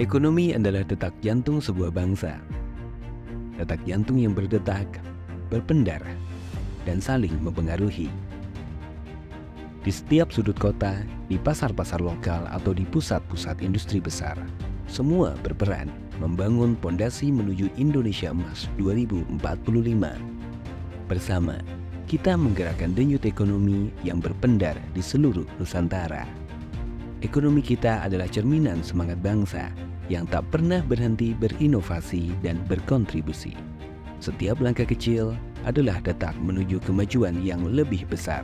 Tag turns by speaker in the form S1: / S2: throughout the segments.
S1: Ekonomi adalah detak jantung sebuah bangsa. Detak jantung yang berdetak, berpendar, dan saling mempengaruhi. Di setiap sudut kota, di pasar-pasar lokal atau di pusat-pusat industri besar, semua berperan membangun pondasi menuju Indonesia Emas 2045. Bersama, kita menggerakkan denyut ekonomi yang berpendar di seluruh Nusantara. Ekonomi kita adalah cerminan semangat bangsa yang tak pernah berhenti berinovasi dan berkontribusi. Setiap langkah kecil adalah detak menuju kemajuan yang lebih besar.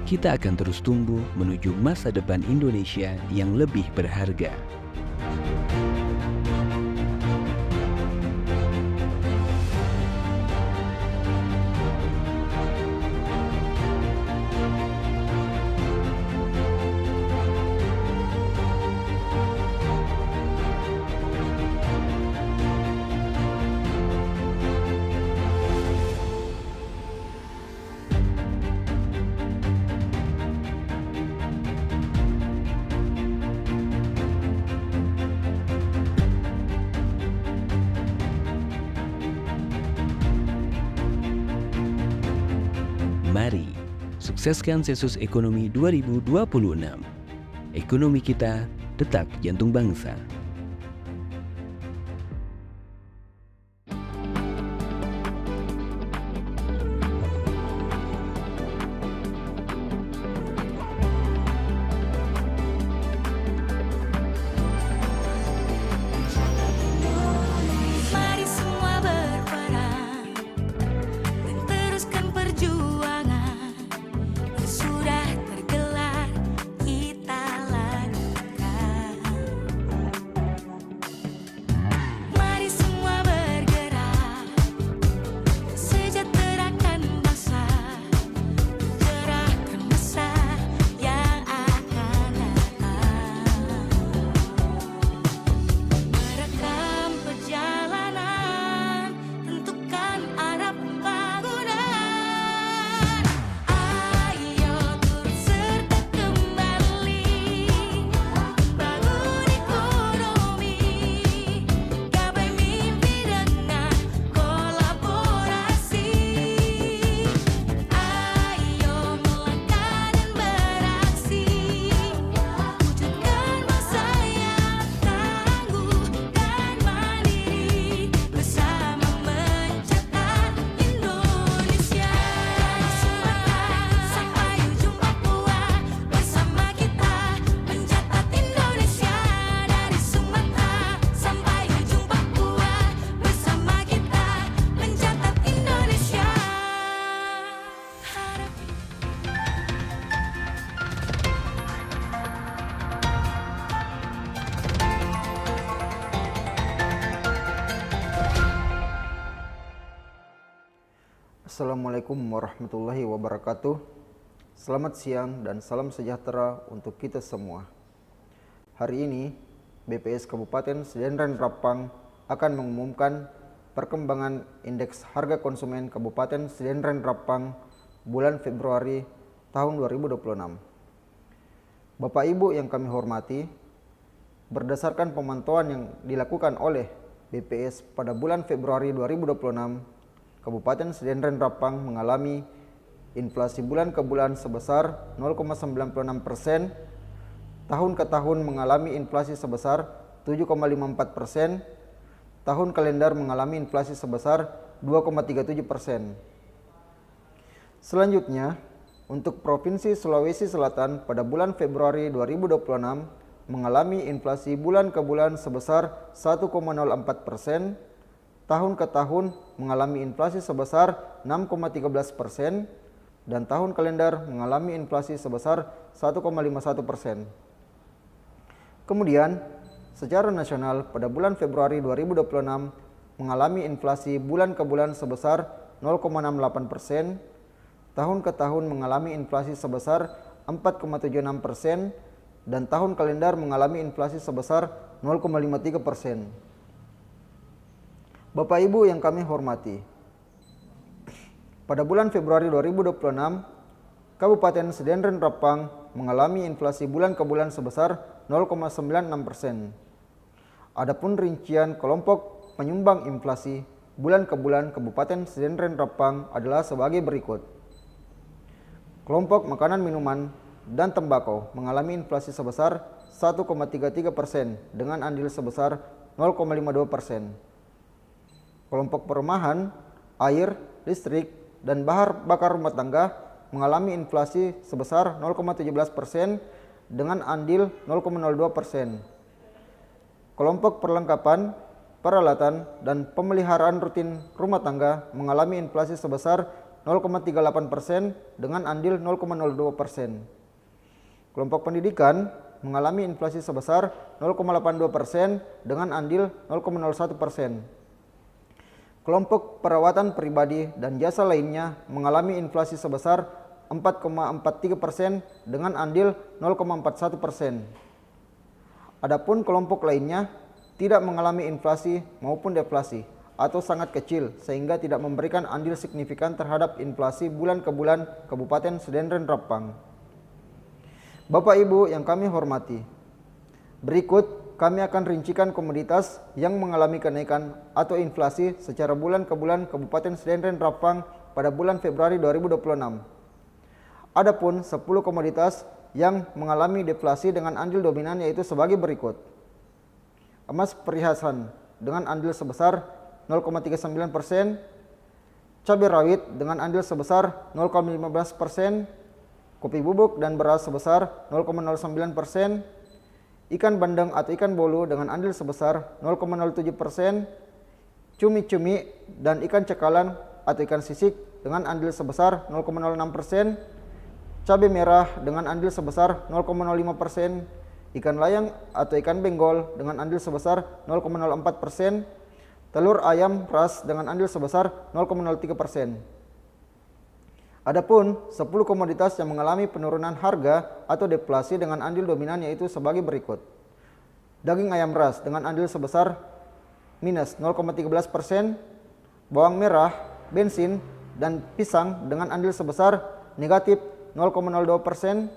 S1: Kita akan terus tumbuh menuju masa depan Indonesia yang lebih berharga. Mari sukseskan Sensus Ekonomi 2026. Ekonomi kita detak jantung bangsa.
S2: Mari semua berperan dan teruskan perjuangan yang sudah tergelar kita lakukan. Mari semua bergerak sejahterakan bangsa, cerahkan masa yang akan datang. Merekam perjalanan, tentukan arah pembangunan. Ayo turut serta kembali bangun ekonomi, gapai mimpi dengan kolaborasi. Ayo melangkah dan beraksi, wujudkan bangsa yang tangguh dan mandiri, bersama mencetak Indonesia. Dari Sumatera sampai ujung Papua, bersama kita mencatat Indonesia. Dari Sumatera sampai ujung Papua, bersama kita mencatat Indonesia.
S3: Assalamualaikum warahmatullahi wabarakatuh. Selamat siang dan salam sejahtera untuk kita semua. Hari ini, BPS Kabupaten Sdn Rappang akan mengumumkan perkembangan indeks harga konsumen Kabupaten Sdn Rappang bulan Februari tahun 2026. Bapak Ibu yang kami hormati, berdasarkan pemantauan yang dilakukan oleh BPS pada bulan Februari 2026, Kabupaten Sdn Rappang mengalami inflasi bulan ke bulan sebesar 0,96%, tahun ke tahun mengalami inflasi sebesar 7,54%, tahun kalender mengalami inflasi sebesar 2,37%. Selanjutnya, untuk Provinsi Sulawesi Selatan pada bulan Februari 2026 mengalami inflasi bulan ke bulan sebesar 1,04%, tahun ke tahun mengalami inflasi sebesar 6,13%, dan tahun kalender mengalami inflasi sebesar 1,51%. Kemudian, secara nasional pada bulan Februari 2026 mengalami inflasi bulan ke bulan sebesar 0,68%, tahun ke tahun mengalami inflasi sebesar 4,76%, dan tahun kalender mengalami inflasi sebesar 0,53%. Bapak Ibu yang kami hormati, Pada bulan Februari 2026, Kabupaten Sdn Rappang mengalami inflasi bulan ke bulan sebesar 0,96%. Adapun rincian kelompok penyumbang inflasi bulan ke bulan Kabupaten Sdn Rappang adalah sebagai berikut. Kelompok makanan, minuman, dan tembakau mengalami inflasi sebesar 1,33% dengan andil sebesar 0,52%. Kelompok perumahan, air, listrik, dan bahan bakar rumah tangga mengalami inflasi sebesar 0,17% dengan andil 0,02%. Kelompok perlengkapan, peralatan, dan pemeliharaan rutin rumah tangga mengalami inflasi sebesar 0,38% dengan andil 0,02%. Kelompok pendidikan mengalami inflasi sebesar 0,82% dengan andil 0,01%. Kelompok perawatan pribadi dan jasa lainnya mengalami inflasi sebesar 4,43% dengan andil 0,41%. Adapun kelompok lainnya tidak mengalami inflasi maupun deflasi atau sangat kecil sehingga tidak memberikan andil signifikan terhadap inflasi bulan ke bulan Kabupaten Sdn Rappang. Bapak Ibu yang kami hormati, berikut kami akan rincikan komoditas yang mengalami kenaikan atau inflasi secara bulan ke bulan Kabupaten Sdn Rappang pada bulan Februari 2026. Adapun 10 komoditas yang mengalami deflasi dengan andil dominan yaitu sebagai berikut. Emas perhiasan dengan andil sebesar 0,39%, cabai rawit dengan andil sebesar 0,15%, kopi bubuk dan beras sebesar 0,09%, ikan bandeng atau ikan bolu dengan andil sebesar 0,07%, cumi-cumi dan ikan cekalan atau ikan sisik dengan andil sebesar 0,06%, cabai merah dengan andil sebesar 0,05%, ikan layang atau ikan benggol dengan andil sebesar 0,04%, telur ayam ras dengan andil sebesar 0,03%. Adapun 10 komoditas yang mengalami penurunan harga atau deflasi dengan andil dominan yaitu sebagai berikut. Daging ayam ras dengan andil sebesar minus 0,13%, bawang merah, bensin, dan pisang dengan andil sebesar negatif 0,02%,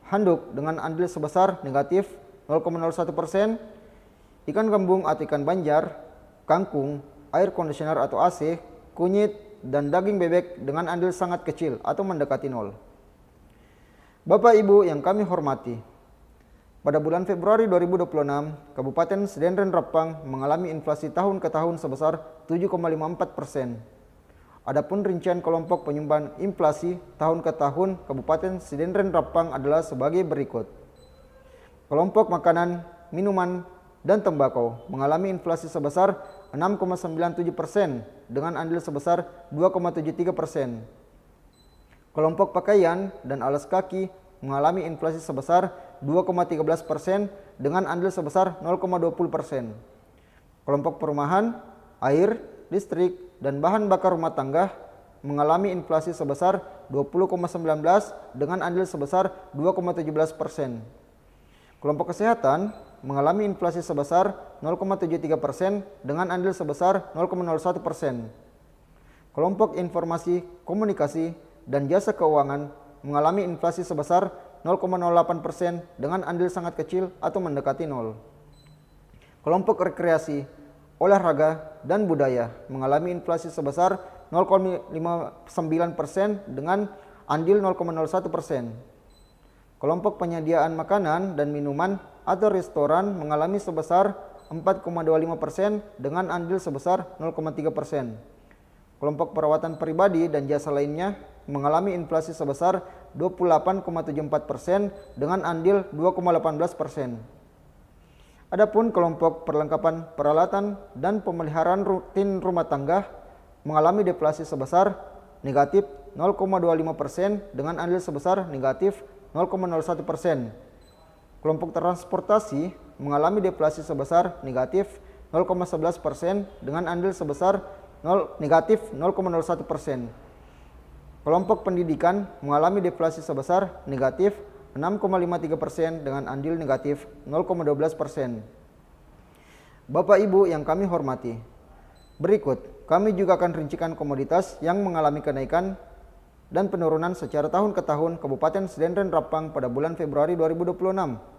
S3: handuk dengan andil sebesar negatif 0,01%, ikan gembung atau ikan banjar, kangkung, air kondisioner atau AC, kunyit, dan daging bebek dengan andil sangat kecil atau mendekati nol. Bapak Ibu yang kami hormati, pada bulan Februari 2026, Kabupaten Sdn Rappang mengalami inflasi tahun ke tahun sebesar 7,54%. Adapun rincian kelompok penyumbang inflasi tahun ke tahun Kabupaten Sdn Rappang adalah sebagai berikut. Kelompok makanan, minuman, dan tembakau mengalami inflasi sebesar 6,97% dengan andil sebesar 2,73%. Kelompok pakaian dan alas kaki mengalami inflasi sebesar 2,13% dengan andil sebesar 0,20%. Kelompok perumahan, air, listrik, dan bahan bakar rumah tangga mengalami inflasi sebesar 20,19% dengan andil sebesar 2,17%. Kelompok kesehatan mengalami inflasi sebesar 0,73% dengan andil sebesar 0,01%. Kelompok informasi, komunikasi, dan jasa keuangan mengalami inflasi sebesar 0,08% dengan andil sangat kecil atau mendekati nol. Kelompok rekreasi, olahraga, dan budaya mengalami inflasi sebesar 0,59% dengan andil 0,01%. Kelompok penyediaan makanan dan minuman atau restoran mengalami sebesar 4,25% dengan andil sebesar 0,3%. Kelompok perawatan pribadi dan jasa lainnya mengalami inflasi sebesar 28,74% dengan andil 2,18%. Adapun kelompok perlengkapan peralatan dan pemeliharaan rutin rumah tangga mengalami deflasi sebesar negatif 0,25% dengan andil sebesar negatif 0,01%. Kelompok transportasi mengalami deflasi sebesar negatif 0,11% dengan andil sebesar negatif 0,01%. Kelompok pendidikan mengalami deflasi sebesar negatif 6,53% dengan andil negatif 0,12%. Bapak Ibu yang kami hormati, berikut kami juga akan rincikan komoditas yang mengalami kenaikan dan penurunan secara tahun ke tahun Kabupaten Sdn Rappang pada bulan Februari 2026.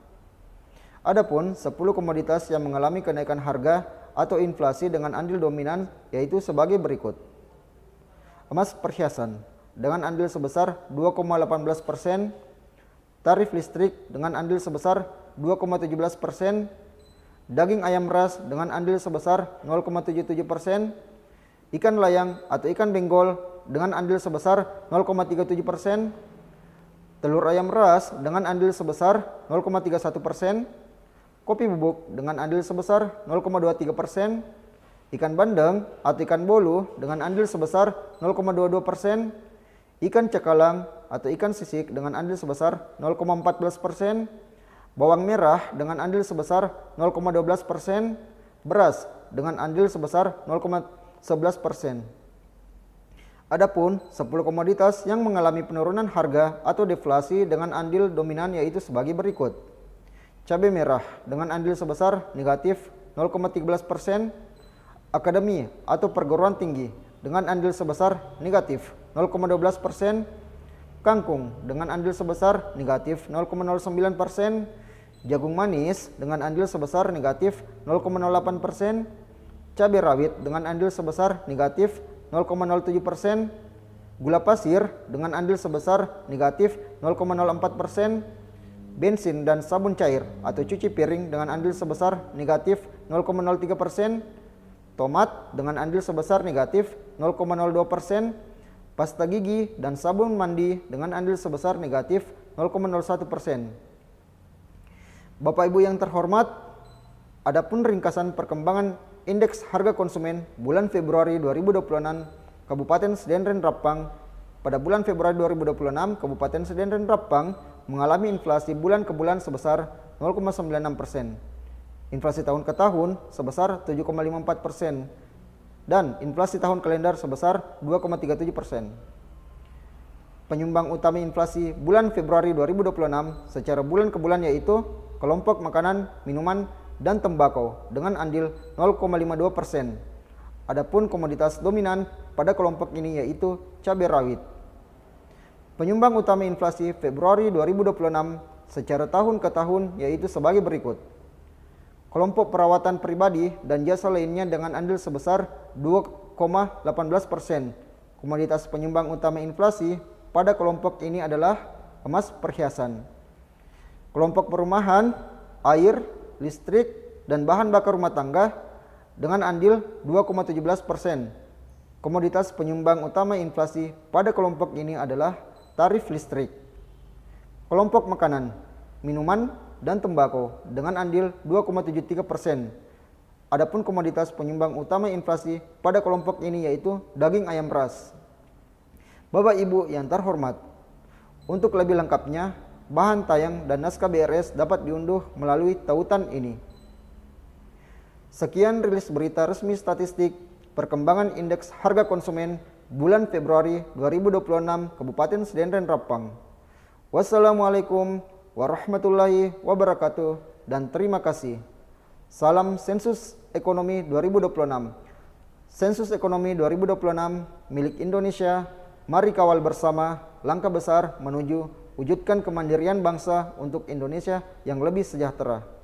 S3: Adapun 10 komoditas yang mengalami kenaikan harga atau inflasi dengan andil dominan yaitu sebagai berikut. Emas perhiasan dengan andil sebesar 2,18%, tarif listrik dengan andil sebesar 2,17%, daging ayam ras dengan andil sebesar 0,77%, ikan layang atau ikan benggol dengan andil sebesar 0,37%, telur ayam ras dengan andil sebesar 0,31%, kopi bubuk dengan andil sebesar 0,23%, ikan bandeng atau ikan bolu dengan andil sebesar 0,22%, ikan cakalang atau ikan sisik dengan andil sebesar 0,14%, bawang merah dengan andil sebesar 0,12%, beras dengan andil sebesar 0,11%. Adapun 10 komoditas yang mengalami penurunan harga atau deflasi dengan andil dominan yaitu sebagai berikut. Cabai merah dengan andil sebesar negatif 0,13%, akademi atau perguruan tinggi dengan andil sebesar negatif 0,12%, kangkung dengan andil sebesar negatif 0,09%, jagung manis dengan andil sebesar negatif 0,08%, cabai rawit dengan andil sebesar negatif 0,07%, gula pasir dengan andil sebesar negatif 0,04%, bensin dan sabun cair atau cuci piring dengan andil sebesar negatif 0,03%, tomat dengan andil sebesar negatif 0,02%, pasta gigi dan sabun mandi dengan andil sebesar negatif 0,01%. Bapak Ibu yang terhormat, adapun ringkasan perkembangan indeks harga konsumen bulan Februari 2026 Kabupaten Sdn Rappang. Pada bulan Februari 2026, Kabupaten Sdn Rappang mengalami inflasi bulan ke bulan sebesar 0,96%, inflasi tahun ke tahun sebesar 7,54%, dan inflasi tahun kalender sebesar 2,37%. Penyumbang utama inflasi bulan Februari 2026 secara bulan ke bulan yaitu kelompok makanan, minuman, dan tembakau dengan andil 0,52%. Adapun komoditas dominan pada kelompok ini yaitu cabai rawit. Penyumbang utama inflasi Februari 2026 secara tahun ke tahun yaitu sebagai berikut. Kelompok perawatan pribadi dan jasa lainnya dengan andil sebesar 2,18%. Komoditas penyumbang utama inflasi pada kelompok ini adalah emas perhiasan. Kelompok perumahan, air, listrik, dan bahan bakar rumah tangga dengan andil 2,17%. Komoditas penyumbang utama inflasi pada kelompok ini adalah tarif listrik. Kelompok makanan, minuman, dan tembakau dengan andil 2,73%. Adapun komoditas penyumbang utama inflasi pada kelompok ini yaitu daging ayam ras. Bapak Ibu yang terhormat, untuk lebih lengkapnya, bahan tayang dan naskah BRS dapat diunduh melalui tautan ini. Sekian rilis berita resmi statistik perkembangan indeks harga konsumen bulan Februari 2026 Kabupaten Sdn Rappang. Wassalamualaikum warahmatullahi wabarakatuh dan terima kasih. Salam Sensus Ekonomi 2026. Sensus Ekonomi 2026 milik Indonesia. Mari kawal bersama langkah besar menuju wujudkan kemandirian bangsa untuk Indonesia yang lebih sejahtera.